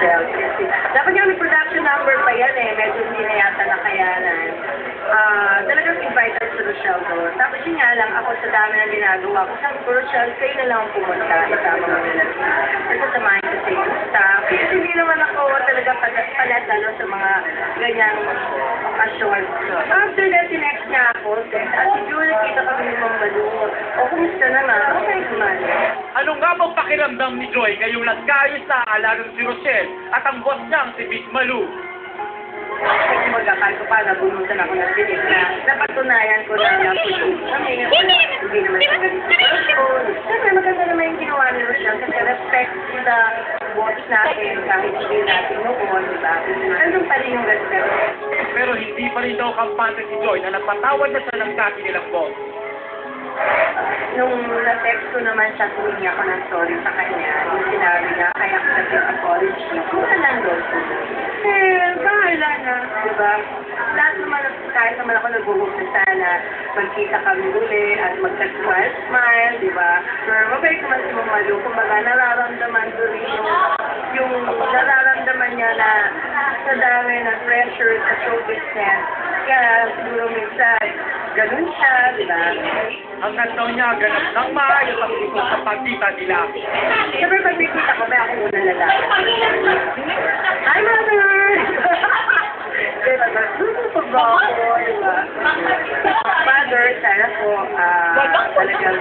Rochelle. Kasi, dapat yung may production number pa yan eh, medyo hindi na yata nakayanan. Talagang invite us to Rochelle doon. Tapos yun nga lang, ako sa dami na ginagawa ko, sabi ko, Rochelle, kayo na lang ang pumunta, isama mo nila. Kasi samahin ko sa yung staff. Kasi hindi naman ako talaga palatalo sa mga ganyang okasyon. After that, sinext niya ako, at siguro nakita kami ni Ma'am Malu. O, kumusta naman? Okay naman. Ano nga bang pakiramdam ni Joy ngayong nagkaayos sa alagang si Rochelle at ang boss niyang si Big Malu? Kasi magkakal ko pa, nabulutan ako ng tinig na napatunayan ko na na-produce kami. Hindi naman siyempre maganda naman yung ginawa ni Rochelle kasi respect sa boss natin kahit hindi natin noon, diba? Andun pa rin yung respect. Pero hindi pa rin daw kampante si Joy na napatawad na siya ng dati nilang boss. Nung na-text ko naman siya, tuwing ako ng sorry sa kanya, yung sinabi niya, kaya ko nag-apology. Kung lang doon. Bahala na. Diba? Lahat naman, kahit naman ako nag-uwag na sana, magkita kami uli at magka-smile, diba? Pero mabait naman si Ma'am Malu, kumbaga nararamdaman ko rin yung nararamdaman niya na sa dami ng pressure sa show business. Kaya siguro minsan, ganun siya, diba? Hanggang daw niya ganap ng maayos ang gusto sa pagkita nila. Siyempre, pag nakikita ko, may ako unang lalaki. Hi, Mother! Diba, super ba ako, diba? Mother, sana po, talagang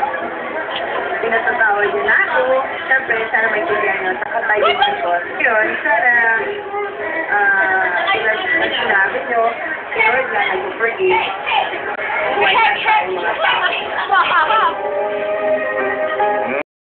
pinatatawad niyo na ako. Siyempre, sana may tulihan niyo sa katayuan ko. Yun, sana, sinabi niyo, Lord, na nag-forgive. Huwag na tayo mga tao.